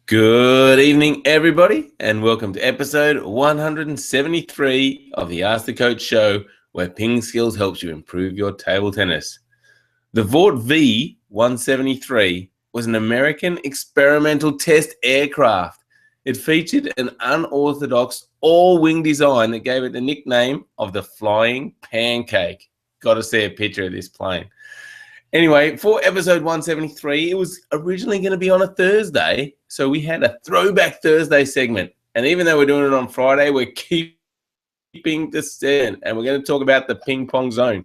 Good evening, everybody, and welcome to episode 173 of the Ask the Coach show, where PingSkills helps you improve your table tennis. The Vought V173 was an American experimental test aircraft. It featured an unorthodox all-wing design that gave it the nickname of the Flying Pancake. Got to see a picture of this plane. Anyway, for episode 173, it was originally going to be on a Thursday, so we had a Throwback Thursday segment. And even though we're doing it on Friday, we're keeping the stand, and we're going to talk about the ping pong zone.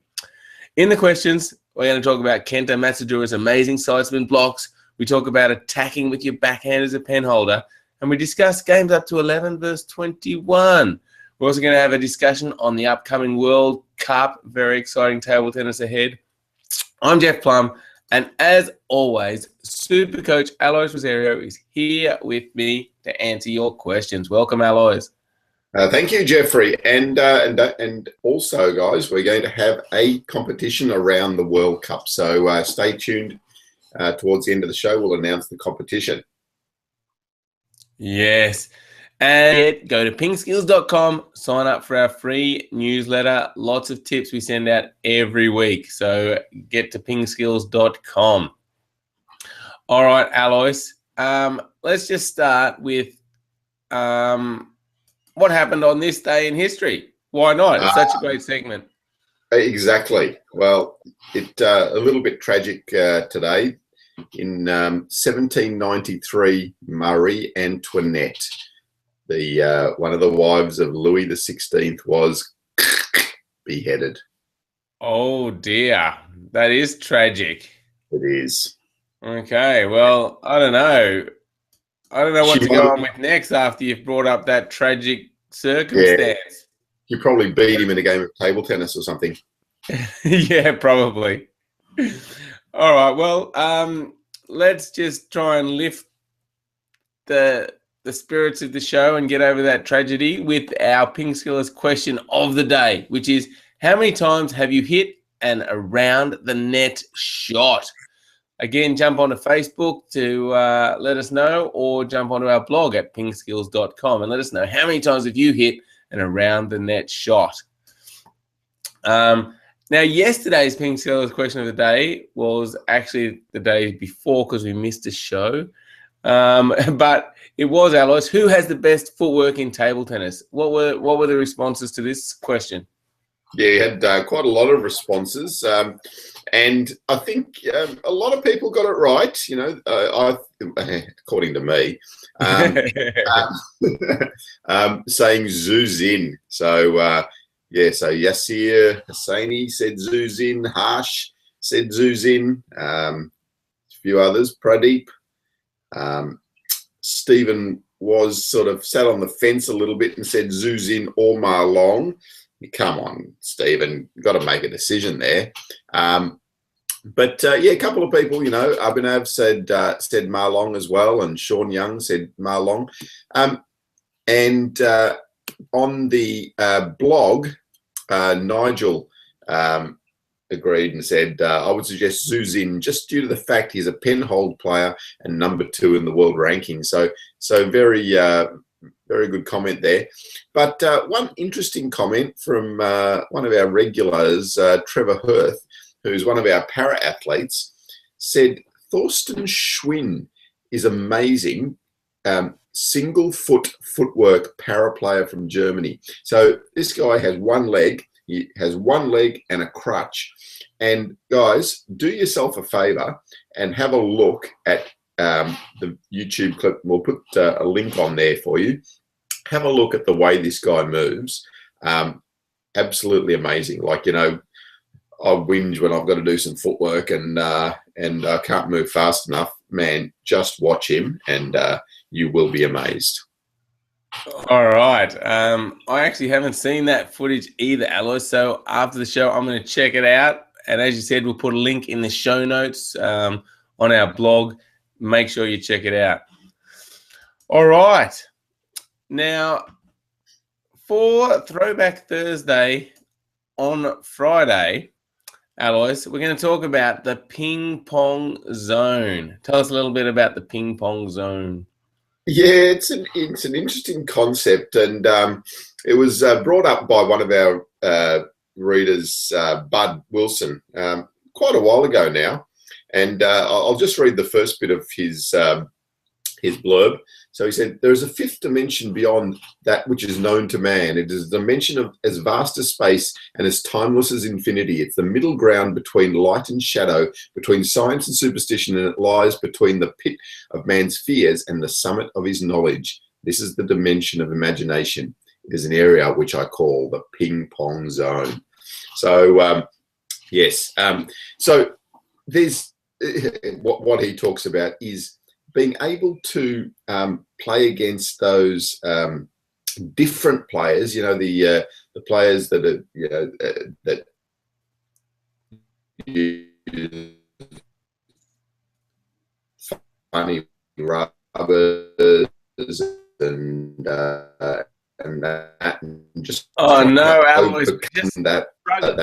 In the questions, we're going to talk about Kenta Matsuda's amazing sidespin blocks. We talk about attacking with your backhand as a pen holder, and we discuss games up to 11 versus 21. We're also going to have a discussion on the upcoming World Cup. Very exciting table tennis ahead. I'm Jeff Plum, and as always, Super Coach Alois Rosario is here with me to answer your questions. Welcome, Alois. Thank you, Jeffrey. And also, guys, we're going to have a competition around the World Cup. So stay tuned. Towards the end of the show, we'll announce the competition. Yes. And go to PingSkills.com, sign up for our free newsletter. Lots of tips we send out every week. So get to PingSkills.com. All right, Alois. Let's just start with what happened on this day in history. Why not? It's such a great segment. Exactly. Well, it a little bit tragic today. In 1793, Marie Antoinette, the one of the wives of Louis XVI, was beheaded. Oh dear, that is tragic. It is. Okay, well, I don't know what to go on with next after you've brought up that tragic circumstance. Yeah, you probably beat him in a game of table tennis or something. Yeah, probably. All right, well, let's just try and lift the spirits of the show and get over that tragedy with our PingSkills question of the day, which is, how many times have you hit an around the net shot? Again, jump onto Facebook to let us know, or jump onto our blog at pingskills.com and let us know how many times have you hit an around the net shot. Now, yesterday's PingSkills question of the day was actually the day before because we missed a show. But it was, Alois, who has the best footwork in table tennis? What were the responses to this question? Yeah, you had quite a lot of responses, and I think a lot of people got it right. You know, according to me, saying Zuzin. So so Yassir Hosseini said Zuzin. Harsh said Zuzin. A few others, Pradeep. Stephen was sort of sat on the fence a little bit and said Zuzin or Marlong. Come on, Stephen, you've got to make a decision there. But a couple of people, you know, Abhinav said Marlong as well, and Sean Young said Marlong. And on the blog, Nigel agreed and said, I would suggest Zuzin just due to the fact he's a pen hold player and number 2 in the world ranking. So very good comment there. But one interesting comment from one of our regulars, Trevor Hirth, who's one of our para athletes, said Thorsten Schwinn is amazing. Single footwork para player from Germany. So this guy has one leg. He has one leg and a crutch. And guys, do yourself a favor and have a look at the YouTube clip. We'll put a link on there for you. Have a look at the way this guy moves. Absolutely amazing. Like, you know, I whinge when I've got to do some footwork and I can't move fast enough. Man, just watch him and you will be amazed. All right. I actually haven't seen that footage either, Alois. So after the show, I'm going to check it out. And as you said, we'll put a link in the show notes on our blog. Make sure you check it out. All right. Now, for Throwback Thursday on Friday, Alois, we're going to talk about the ping pong zone. Tell us a little bit about the ping pong zone. Yeah, it's an interesting concept, and it was brought up by one of our readers, Bud Wilson, quite a while ago now. And I'll just read the first bit of his blurb. So he said, "There is a fifth dimension beyond that which is known to man. It is a dimension of as vast as space and as timeless as infinity. It's the middle ground between light and shadow, between science and superstition, and it lies between the pit of man's fears and the summit of his knowledge. This is the dimension of imagination. It is an area which I call the ping pong zone." So yes, so there's what he talks about is being able to play against those different players, the players that are, that use funny rubbers and that, and just Oh trying no, to Alois, overcome that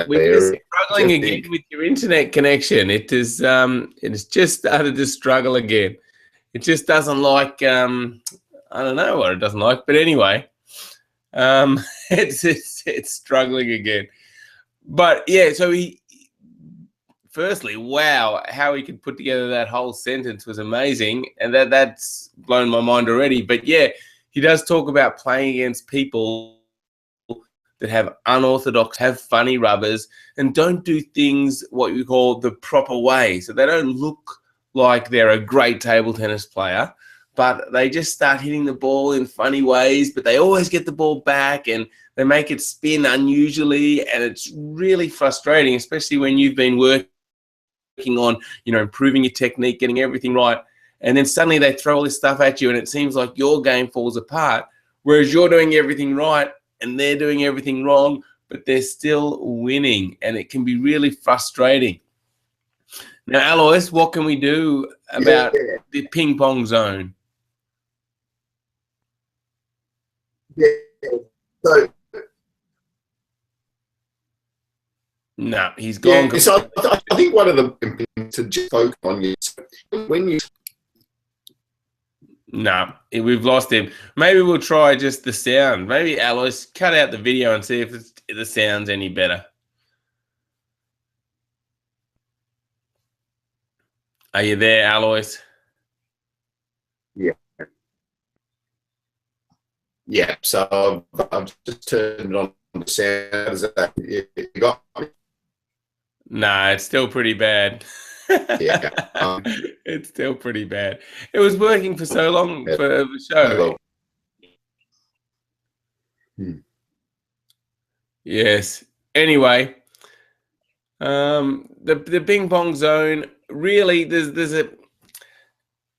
we're just area. struggling again with your internet connection. It has just started to struggle again. It just doesn't like I don't know what it doesn't like, but anyway, it's struggling again. But yeah, so firstly, wow, how he could put together that whole sentence was amazing, and that's blown my mind already. But yeah, he does talk about playing against people that have unorthodox, have funny rubbers, and don't do things what you call the proper way. So they don't look like they're a great table tennis player, but they just start hitting the ball in funny ways, but they always get the ball back and they make it spin unusually, and it's really frustrating, especially when you've been working on, improving your technique, getting everything right, and then suddenly they throw all this stuff at you and it seems like your game falls apart, whereas you're doing everything right and they're doing everything wrong, but they're still winning, and it can be really frustrating. Now, Alois, what can we do about the ping pong zone? Yeah. So no, he's gone. Yeah, so I think one of the things to just focus on is when you. No, we've lost him. Maybe we'll try just the sound. Maybe Alois, cut out the video and see if the sound's any better. Are you there, Alois? Yeah. Yeah. So I've just turned on the sound. You got me? No, it's still pretty bad. Yeah. It's still pretty bad. It was working for so long for the show. Yes. Anyway, the ping pong zone, really,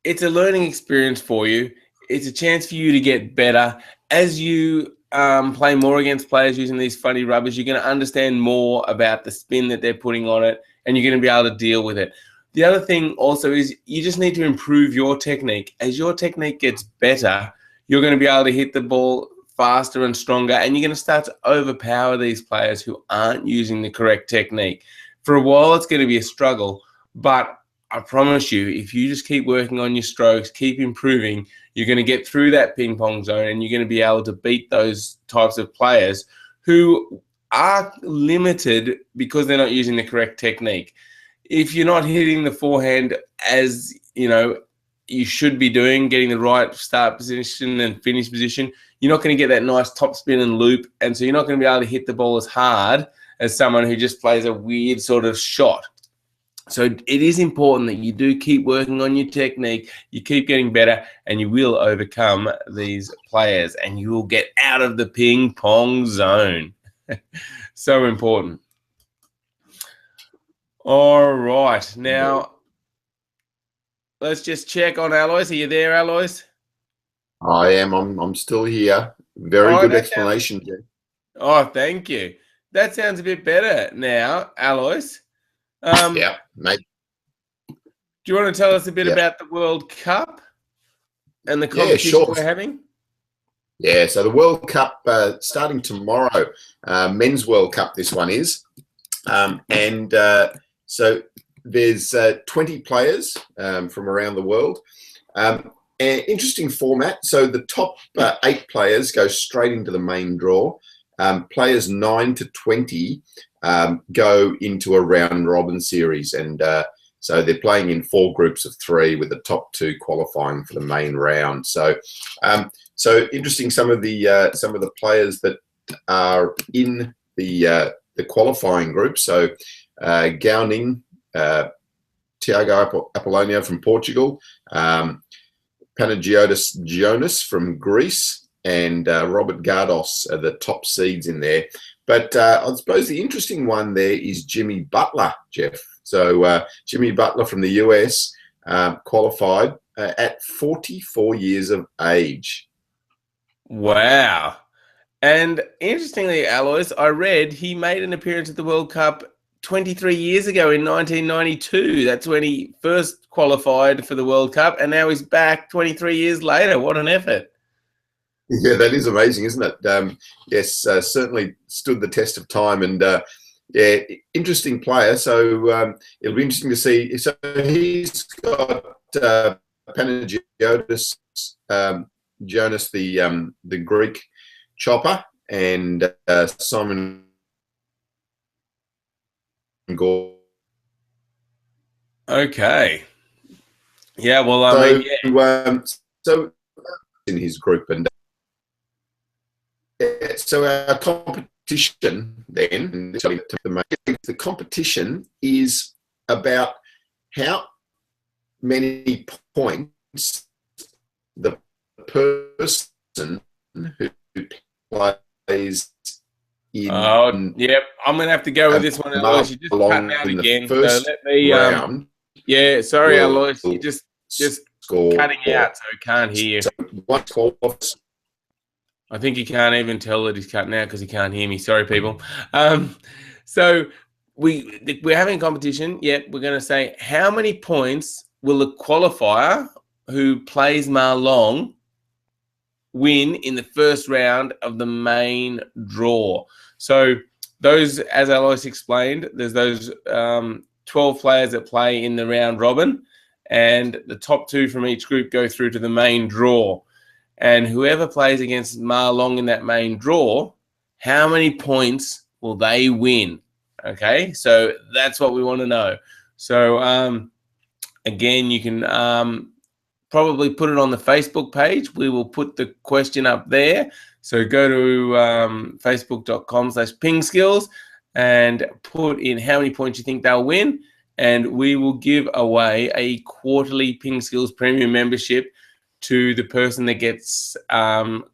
it's a learning experience for you. It's a chance for you to get better as you play more against players using these funny rubbers. You're going to understand more about the spin that they're putting on it, and you're going to be able to deal with it. The other thing also is you just need to improve your technique. As your technique gets better, you're going to be able to hit the ball faster and stronger, and you're going to start to overpower these players who aren't using the correct technique. For a while, it's going to be a struggle, but I promise you, if you just keep working on your strokes, keep improving, you're going to get through that ping pong zone, and you're going to be able to beat those types of players who are limited because they're not using the correct technique. If you're not hitting the forehand as you should be doing, getting the right start position and finish position, you're not going to get that nice top spin and loop, and so you're not going to be able to hit the ball as hard as someone who just plays a weird sort of shot. So it is important that you do keep working on your technique, you keep getting better, and you will overcome these players, and you will get out of the ping pong zone. So important. All right, now let's just check on Alois. Are you there, Alois? I am. I'm still here. Very good explanation. Oh, thank you. That sounds a bit better now, Alois. Yeah, mate. Do you want to tell us a bit about the World Cup and the competition we're having? Yeah, so the World Cup starting tomorrow, Men's World Cup, this one is. And so there's 20 players from around the world. interesting format. So the top 8 players go straight into the main draw. Players 9 to 20 go into a round robin series, and so they're playing in 4 groups of 3 with the top 2 qualifying for the main round. So, so interesting. Some of the players that are in the qualifying group. So, Gowning, Tiago Apolonio from Portugal, Panagiotis Jonas from Greece, and Robert Gardos are the top seeds in there. But I suppose the interesting one there is Jimmy Butler, Jeff. So Jimmy Butler from the US qualified at 44 years of age. Wow. And interestingly, Alois, I read he made an appearance at the World Cup 23 years ago in 1992. That's when he first qualified for the World Cup, and now he's back 23 years later. What an effort. Yeah, that is amazing, isn't it? Yes, certainly stood the test of time, and yeah, interesting player. So it'll be interesting to see. So he's got Panagiotis Jonas, the Greek chopper, and Simon Gore. Okay. Yeah, well, I mean, yeah. So in his group, and so our competition then, the competition is about how many points the person who plays in. Oh, yep. I'm going to have to go with this one, Alois. You just cut out again. So let me. Round, yeah, sorry, Alois. You just cutting out, so I can't hear you. So one call. I think he can't even tell that he's cutting out because he can't hear me. Sorry, people. So we're having a competition. Yep, we're going to say how many points will the qualifier who plays Ma Long win in the first round of the main draw. So those, as Alois explained, there's those 12 players that play in the round robin, and the top 2 from each group go through to the main draw. And whoever plays against Ma Long in that main draw, how many points will they win? Okay, so that's what we want to know. So again, you can probably put it on the Facebook page. We will put the question up there. So go to facebook.com/PingSkills and put in how many points you think they'll win. And we will give away a quarterly PingSkills premium membership to the person that gets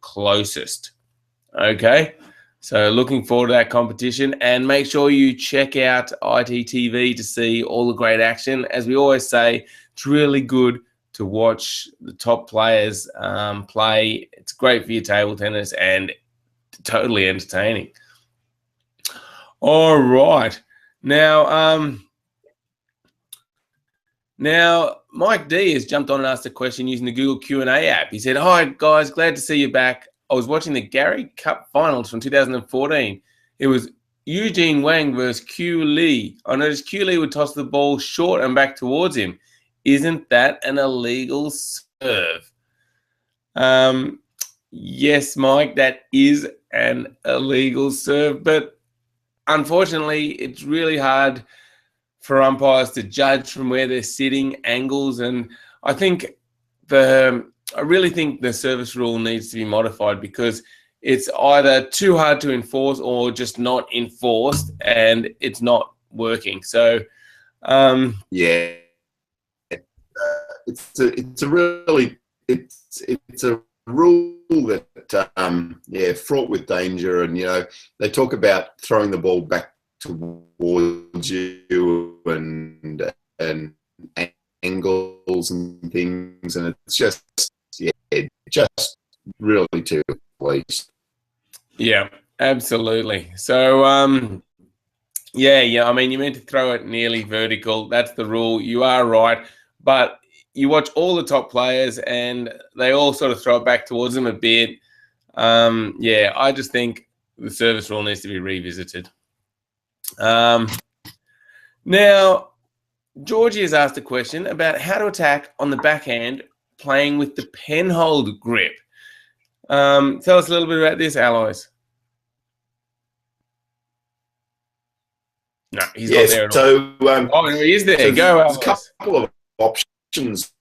closest. Okay, so looking forward to that competition, and make sure you check out ITTV to see all the great action. As we always say, it's really good to watch the top players play. It's great for your table tennis and totally entertaining. All right, now, Mike D has jumped on and asked a question using the Google Q&A app. He said, "Hi, guys. Glad to see you back. I was watching the Gary Cup finals from 2014. It was Eugene Wang versus Q Lee. I noticed Q Lee would toss the ball short and back towards him. Isn't that an illegal serve?" Yes, Mike, that is an illegal serve. But unfortunately, it's really hard for umpires to judge from where they're sitting, angles, and I really think the service rule needs to be modified, because it's either too hard to enforce or just not enforced, and it's not working. So, yeah, it's a rule that fraught with danger, and they talk about throwing the ball back towards you and angles and things, and it's just really too least. Yeah, absolutely. So yeah, I mean, you meant to throw it nearly vertical. That's the rule. You are right, but you watch all the top players and they all sort of throw it back towards them a bit. Yeah, I just think the service rule needs to be revisited. Now, Georgie has asked a question about how to attack on the backhand playing with the penhold grip. Tell us a little bit about this, Alois. No, he's not there at all. Oh, no, he is there. So Go, there's Alois. a couple of options,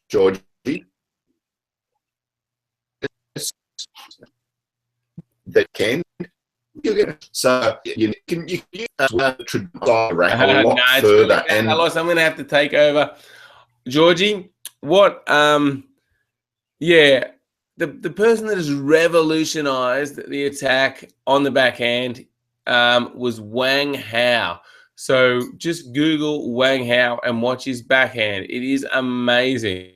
Georgie. That can so you can use a lot further. And Alois, I'm going to have to take over. Georgie, what? Yeah, the person that has revolutionized the attack on the backhand was Wang Hao. So just Google Wang Hao and watch his backhand. It is amazing.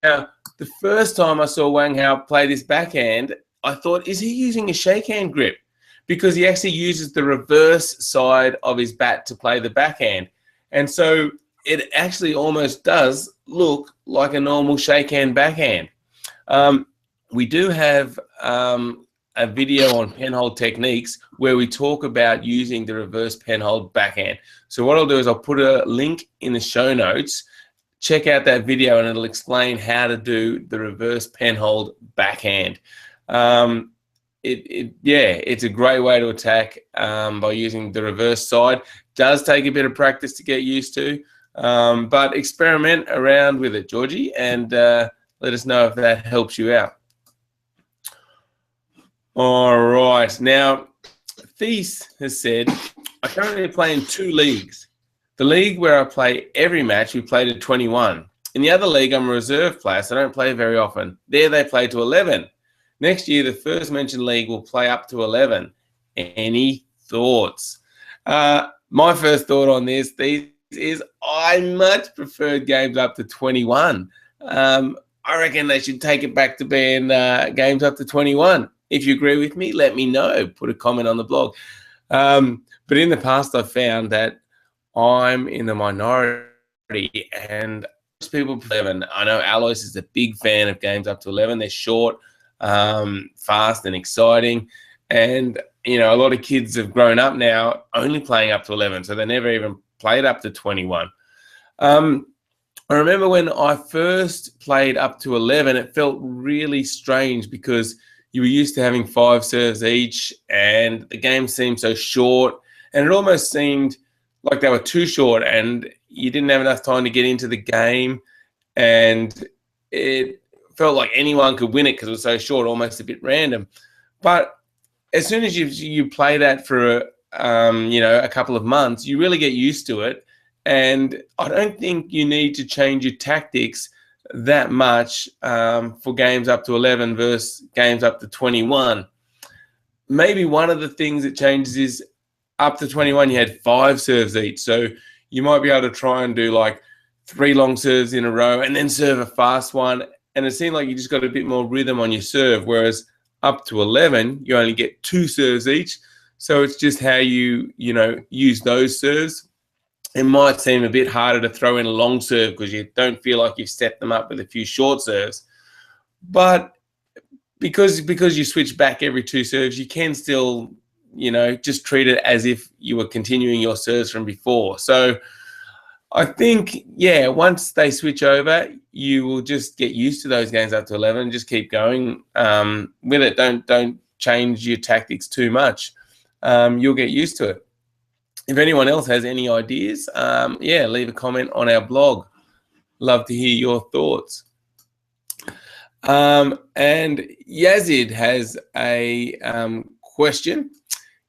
Now, the first time I saw Wang Hao play this backhand, I thought, is he using a shakehand grip? Because he actually uses the reverse side of his bat to play the backhand. And so it actually almost does look like a normal shakehand backhand. We do have a video on penhold techniques where we talk about using the reverse penhold backhand. So what I'll do is I'll put a link in the show notes. Check out that video and it'll explain how to do the reverse penhold backhand. It's a great way to attack by using the reverse side. Does take a bit of practice to get used to, but experiment around with it, Georgie, and let us know if that helps you out. All right. Now, Thies has said, I currently play in 2 leagues. The league where I play every match, we play to 21. In the other league, I'm a reserve player, so I don't play very often. There they play to 11. Next year, the first mentioned league will play up to 11. Any thoughts? My first thought on this is I much prefer games up to 21. I reckon they should take it back to being games up to 21. If you agree with me, let me know. Put a comment on the blog. But in the past, I've found that I'm in the minority and most people play 11. I know Alois is a big fan of games up to 11. They're short, fast and exciting. And, you know, a lot of kids have grown up now only playing up to 11. So they never even played up to 21. I remember when I first played up to 11, it felt really strange because you were used to having 5 serves each and the game seemed so short. And it almost seemed like they were too short and you didn't have enough time to get into the game, and it felt like anyone could win it because it was so short, almost a bit random. But as soon as you play that for a couple of months, you really get used to it, and I don't think you need to change your tactics that much for games up to 11 versus games up to 21. Maybe one of the things that changes is up to 21, you had 5 serves each. So you might be able to try and do like 3 long serves in a row and then serve a fast one. And it seemed like you just got a bit more rhythm on your serve. Whereas up to 11, you only get 2 serves each. So it's just how you use those serves. It might seem a bit harder to throw in a long serve because you don't feel like you've set them up with a few short serves. But because you switch back every 2 serves, you can still just treat it as if you were continuing your serves from before. So I think, once they switch over, you will just get used to those games up to 11 and just keep going with it. Don't change your tactics too much. You'll get used to it. If anyone else has any ideas, leave a comment on our blog. Love to hear your thoughts. And Yazid has a question.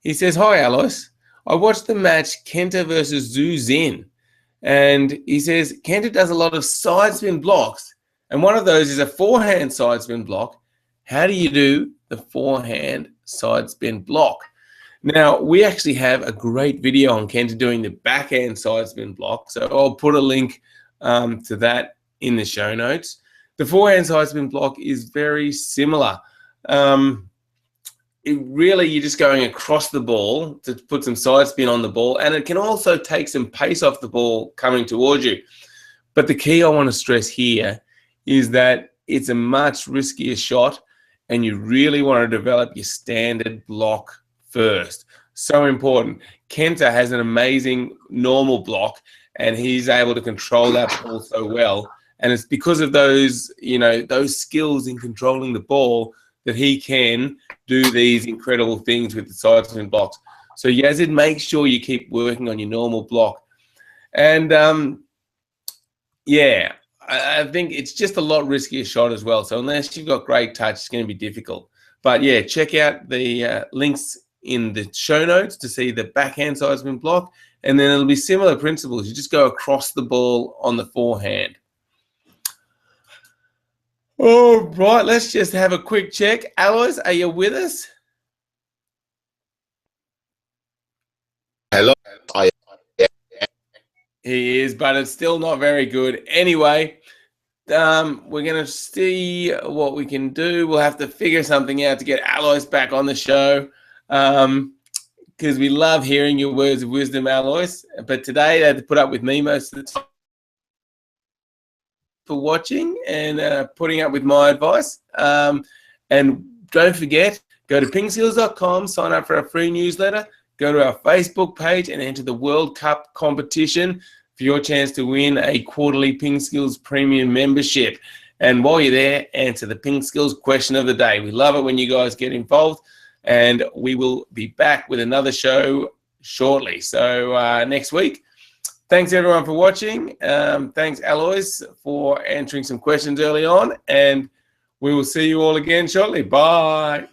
He says, hi, Alois. I watched the match Kenta versus Zhu Xin. And he says, Kenta does a lot of side spin blocks. And one of those is a forehand side spin block. How do you do the forehand side spin block? Now, we actually have a great video on Kenta doing the backhand side spin block. So I'll put a link to that in the show notes. The forehand side spin block is very similar. You're just going across the ball to put some side spin on the ball, and it can also take some pace off the ball coming towards you. But the key I want to stress here is that it's a much riskier shot, and you really want to develop your standard block first. So important. Kenta has an amazing normal block, and he's able to control that ball so well. And it's because of those, those skills in controlling the ball that he can do these incredible things with the sidespin blocks. So Yazid, make sure you keep working on your normal block. And yeah, I think it's just a lot riskier shot as well. So unless you've got great touch, it's going to be difficult. But yeah, check out the links in the show notes to see the backhand sidespin block. And then it'll be similar principles. You just go across the ball on the forehand. All right, let's just have a quick check. Alois, are you with us? Hello. He is, but it's still not very good. Anyway, we're going to see what we can do. We'll have to figure something out to get Alois back on the show because we love hearing your words of wisdom, Alois. But today they had to put up with me most of the time for watching and putting up with my advice. And don't forget, go to PingSkills.com, sign up for our free newsletter, go to our Facebook page and enter the World Cup competition for your chance to win a quarterly PingSkills premium membership. And while you're there, answer the PingSkills question of the day. We love it when you guys get involved, and we will be back with another show shortly. So next week. Thanks, everyone, for watching. Thanks, Alois, for answering some questions early on, and we will see you all again shortly. Bye.